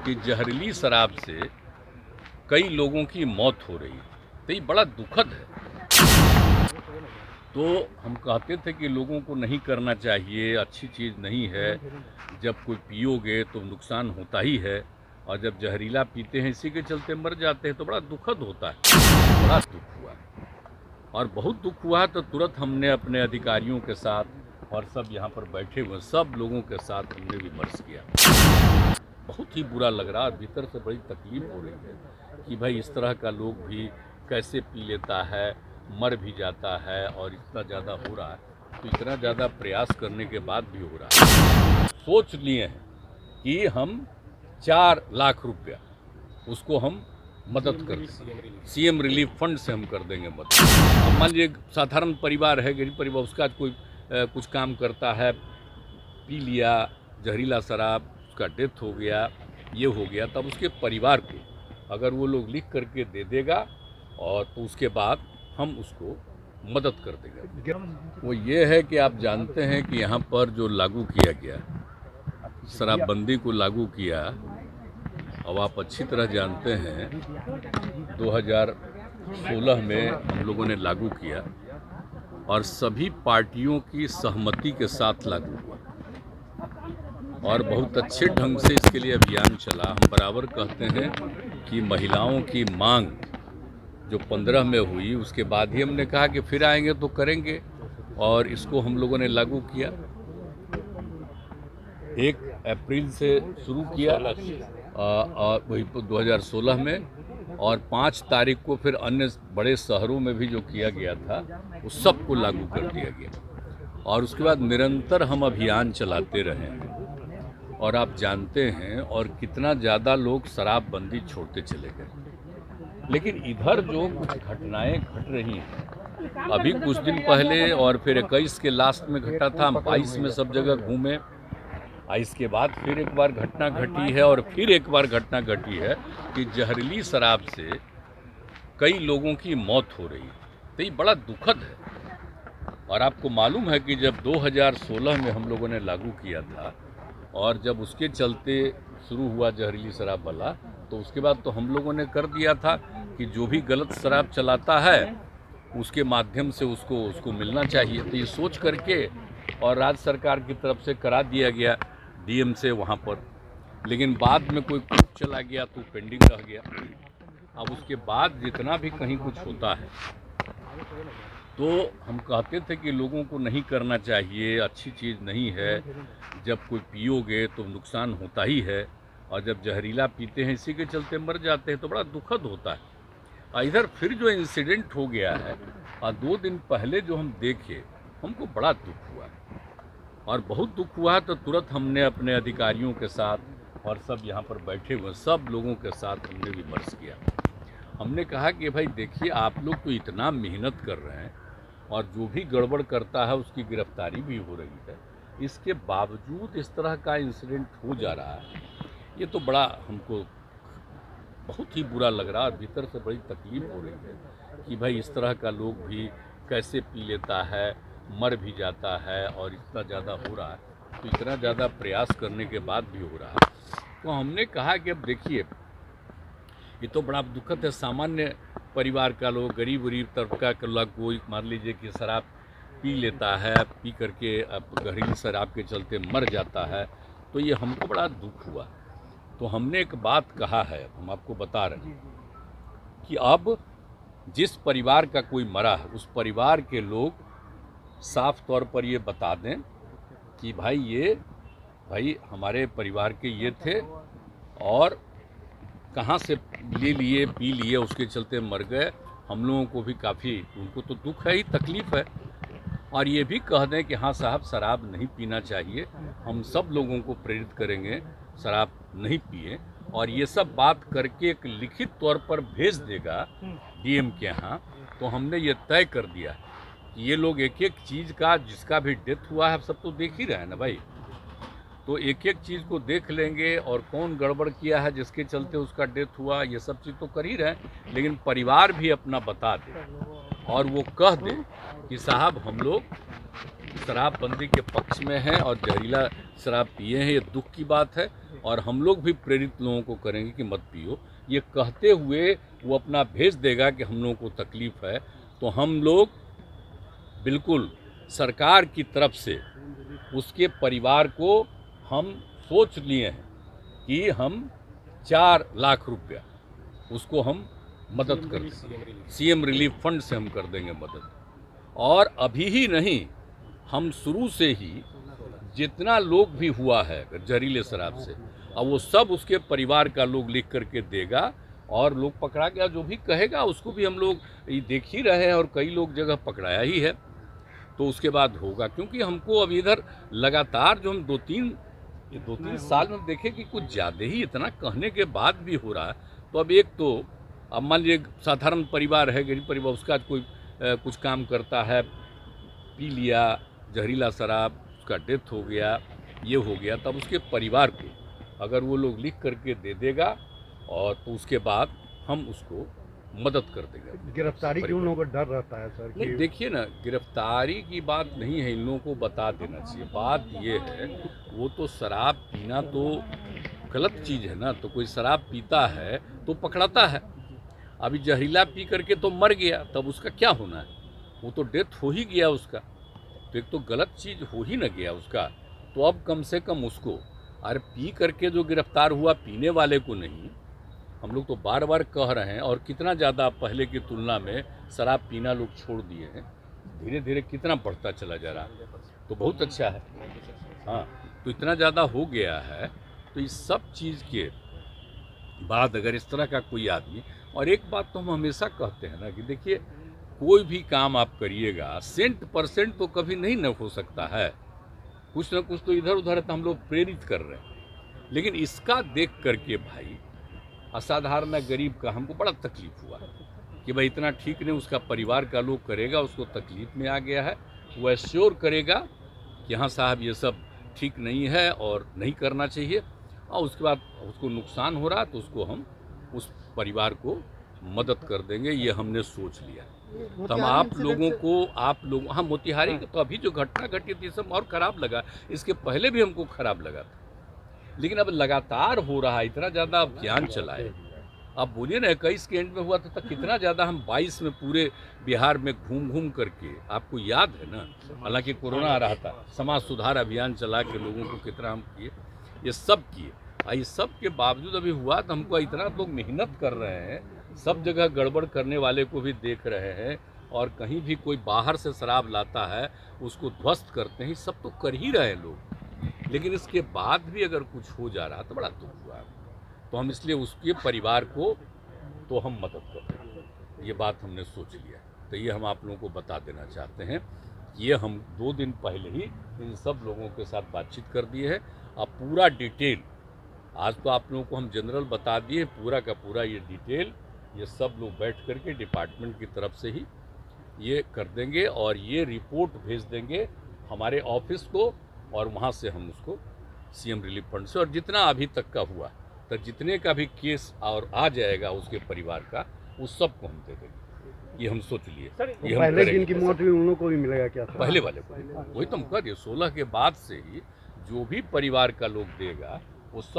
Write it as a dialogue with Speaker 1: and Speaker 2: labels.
Speaker 1: कि जहरीली शराब से कई लोगों की मौत हो रही है, तो ये बड़ा दुखद है। तो हम कहते थे कि लोगों को नहीं करना चाहिए, अच्छी चीज़ नहीं है। जब कोई पियोगे तो नुकसान होता ही है, और जब जहरीला पीते हैं इसी के चलते मर जाते हैं तो बड़ा दुखद होता है। बड़ा दुख हुआ और बहुत दुख हुआ, तो तुरंत हमने अपने अधिकारियों के साथ और सब यहाँ पर बैठे हुए सब लोगों के साथ हमने विमर्श किया। बहुत ही बुरा लग रहा है, भीतर से बड़ी तकलीफ हो रही है कि भाई इस तरह का लोग भी कैसे पी लेता है, मर भी जाता है, और इतना ज़्यादा हो रहा है। तो इतना ज़्यादा प्रयास करने के बाद भी हो रहा है। सोच लिए हैं कि हम 4 लाख रुपया उसको हम मदद कर देंगे, सीएम रिलीफ फंड से हम कर देंगे मदद। अब मान लीजिए साधारण परिवार है, गरीब परिवार, उसका कोई कुछ काम करता है, पी लिया जहरीला शराब, उसका डेथ हो गया, ये हो गया, तब उसके परिवार को अगर वो लोग लिख करके दे देगा और तो उसके बाद हम उसको मदद कर देंगे। वो ये है कि आप जानते हैं कि यहाँ पर जो लागू किया गया, शराबबंदी को लागू किया, अब आप अच्छी तरह जानते हैं 2016 में हम लोगों ने लागू किया और सभी पार्टियों की सहमति के साथ लागू हुआ और बहुत अच्छे ढंग से इसके लिए अभियान चला। हम बराबर कहते हैं कि महिलाओं की मांग जो 15 में हुई, उसके बाद ही हमने कहा कि फिर आएंगे तो करेंगे, और इसको हम लोगों ने लागू किया। 1 अप्रैल से शुरू किया वही 2016 में, और 5 तारीख को फिर अन्य बड़े शहरों में भी जो किया गया था उस सबको लागू कर दिया गया। और उसके बाद निरंतर हम अभियान चलाते रहे हैं, और आप जानते हैं और कितना ज़्यादा लोग शराबबंदी छोड़ते चले गए। लेकिन इधर जो कुछ घटनाएं घट रही हैं, अभी कुछ दिन पहले और फिर 21 के लास्ट में घटा था, हम 22 में सब जगह घूमे, इसके बाद फिर एक बार घटना घटी है, और फिर एक बार घटना घटी है कि जहरीली शराब से कई लोगों की मौत हो रही है, तो ये बड़ा दुखद है। और आपको मालूम है कि जब 2016 में हम लोगों ने लागू किया था और जब उसके चलते शुरू हुआ जहरीली शराब वाला, तो उसके बाद तो हम लोगों ने कर दिया था कि जो भी गलत शराब चलाता है उसके माध्यम से उसको मिलना चाहिए। तो ये सोच करके और राज्य सरकार की तरफ से करा दिया गया डीएम से वहाँ पर, लेकिन बाद में कोई कुछ चला गया तो पेंडिंग रह गया। अब उसके बाद जितना भी कहीं कुछ होता है तो हम कहते थे कि लोगों को नहीं करना चाहिए, अच्छी चीज़ नहीं है। जब कोई पियोगे तो नुकसान होता ही है, और जब जहरीला पीते हैं इसी के चलते मर जाते हैं तो बड़ा दुखद होता है। इधर फिर जो इंसिडेंट हो गया है, और 2 दिन पहले जो हम देखे, हमको बड़ा दुख हुआ और बहुत दुख हुआ, तो तुरंत हमने अपने अधिकारियों के साथ और सब यहाँ पर बैठे हुए सब लोगों के साथ हमने विमर्श किया। हमने कहा कि भाई देखिए, आप लोग तो इतना मेहनत कर रहे हैं और जो भी गड़बड़ करता है उसकी गिरफ्तारी भी हो रही है, इसके बावजूद इस तरह का इंसिडेंट हो जा रहा है, ये तो बड़ा हमको बहुत ही बुरा लग रहा है। भीतर से बड़ी तकलीफ हो रही है कि भाई इस तरह का लोग भी कैसे पी लेता है, मर भी जाता है, और इतना ज़्यादा हो रहा है। तो इतना ज़्यादा प्रयास करने के बाद भी हो रहा है। तो हमने कहा कि अब देखिए, ये तो बड़ा दुखद है। सामान्य परिवार का लोग, गरीब तबका का लोग, कोई मान लीजिए कि शराब पी लेता है, पी करके जहरीली शराब के चलते मर जाता है, तो ये हमको बड़ा दुख हुआ। तो हमने एक बात कहा है, हम आपको बता रहे हैं कि अब जिस परिवार का कोई मरा है उस परिवार के लोग साफ तौर पर ये बता दें कि भाई हमारे परिवार के ये थे और कहाँ से ले लिए, पी लिए, उसके चलते मर गए। हम लोगों को भी काफ़ी, उनको तो दुख है ही, तकलीफ़ है, और ये भी कह दें कि हाँ साहब, शराब नहीं पीना चाहिए, हम सब लोगों को प्रेरित करेंगे शराब नहीं पिए, और ये सब बात करके एक लिखित तौर पर भेज देगा डीएम के यहाँ। तो हमने ये तय कर दिया कि ये लोग एक एक चीज़ का, जिसका भी डेथ हुआ है, सब तो देख ही रहे हैं ना भाई, तो एक एक चीज़ को देख लेंगे, और कौन गड़बड़ किया है जिसके चलते उसका डेथ हुआ, ये सब चीज़ तो कर ही रहे हैं, लेकिन परिवार भी अपना बता दे और वो कह दे कि साहब हम लोग शराबबंदी के पक्ष में हैं और जहरीला शराब पिए हैं, ये दुख की बात है। और हम लोग भी प्रेरित लोगों को करेंगे कि मत पियो। ये कहते हुए वो अपना भेज देगा कि हम लोगों को तकलीफ़ है, तो हम लोग बिल्कुल सरकार की तरफ से उसके परिवार को हम सोच लिए हैं कि हम 4 लाख रुपया उसको हम मदद कर देंगे, सीएम रिलीफ फंड से हम कर देंगे मदद। और अभी ही नहीं, हम शुरू से ही जितना लोग भी हुआ है जहरीले शराब से, अब वो सब उसके परिवार का लोग लिख करके देगा और लोग पकड़ा गया जो भी कहेगा उसको भी हम लोग देख ही रहे हैं और कई लोग जगह पकड़ाया ही है। तो उसके बाद होगा, क्योंकि हमको अब इधर लगातार जो हम 2-3 साल में देखें कि कुछ ज़्यादा ही इतना कहने के बाद भी हो रहा है। तो अब एक तो अब मान लीजिए साधारण परिवार है, गरीब परिवार, उसका कोई कुछ काम करता है, पी लिया जहरीला शराब, उसका डेथ हो गया, ये हो गया, तब उसके परिवार को अगर वो लोग लिख करके दे देगा और तो उसके बाद हम उसको मदद कर देगा।
Speaker 2: गिरफ्तारी की उन लोगों को डर रहता है सर?
Speaker 1: नहीं, देखिए ना, गिरफ्तारी की बात नहीं है, इन लोगों को बता देना चाहिए। बात ये है, वो तो शराब पीना तो गलत चीज़ है ना, तो कोई शराब पीता है तो पकड़ाता है। अभी जहरीला पी करके तो मर गया, तब उसका क्या होना है? वो तो डेथ हो ही गया उसका, तो एक तो गलत चीज़ हो ही न गया उसका। तो अब कम से कम उसको, अरे पी करके जो गिरफ्तार हुआ, पीने वाले को नहीं। हम लोग तो बार बार कह रहे हैं, और कितना ज़्यादा पहले की तुलना में शराब पीना लोग छोड़ दिए हैं, धीरे धीरे कितना बढ़ता चला जा रहा है, तो बहुत अच्छा है। हाँ, तो इतना ज़्यादा हो गया है, तो इस सब चीज़ के बाद अगर इस तरह का कोई आदमी, और एक बात तो हम हमेशा कहते हैं ना कि देखिए, कोई भी काम आप करिएगा 100% तो कभी नहीं न हो सकता है, कुछ ना कुछ तो इधर उधर है, तो हम लोग प्रेरित कर रहे हैं। लेकिन इसका देख करके भाई, असाधारण गरीब का हमको बड़ा तकलीफ हुआ कि भाई इतना ठीक नहीं, उसका परिवार का लोग करेगा, उसको तकलीफ में आ गया है, वो एश्योर करेगा कि हाँ साहब ये सब ठीक नहीं है और नहीं करना चाहिए, और उसके बाद उसको नुकसान हो रहा तो उसको हम उस परिवार को मदद कर देंगे, ये हमने सोच लिया। तो हम आप लोग हाँ, मोतिहारी तो अभी जो घटना घटी थी सब और ख़राब लगा, इसके पहले भी हमको ख़राब लगा था, लेकिन अब लगातार हो रहा है, इतना ज़्यादा अभियान चला है। अब बोलिए ना, 21 के एंड में हुआ था, कितना ज़्यादा हम 22 में पूरे बिहार में घूम करके, आपको याद है ना, हालांकि कोरोना आ रहा था, समाज सुधार अभियान चला के लोगों को कितना हम किए, ये सब किए। इस सब के बावजूद अभी हुआ तो हमको इतना लोग मेहनत कर रहे हैं, सब जगह गड़बड़ करने वाले को भी देख रहे हैं, और कहीं भी कोई बाहर से शराब लाता है उसको ध्वस्त करते हैं, सब तो कर ही रहे लोग। लेकिन इसके बाद भी अगर कुछ हो जा रहा तो बड़ा दुख हुआ, तो हम इसलिए उसके परिवार को तो हम मदद कर रहे हैं, ये बात हमने सोच लिया। तो ये हम आप लोगों को बता देना चाहते हैं, ये हम 2 दिन पहले ही इन सब लोगों के साथ बातचीत कर दिए है। अब पूरा डिटेल, आज तो आप लोगों को हम जनरल बता दिए, पूरा का पूरा ये डिटेल ये सब लोग बैठ करके डिपार्टमेंट की तरफ से ही ये कर देंगे, और ये रिपोर्ट भेज देंगे हमारे ऑफिस को, और वहाँ से हम उसको सीएम रिलीफ फंड से, और जितना अभी तक का हुआ, तो जितने का भी केस और आ जाएगा उसके परिवार का, उस सब को हम दे देंगे, ये हम सोच लिए। ये हम
Speaker 2: पहले दिन की मौत हुई उन लोगों को भी मिलेगा क्या?
Speaker 1: पहले वाले को, वही तो हम कह दिए, 16 के बाद से ही जो भी परिवार का लोग देगा वो सब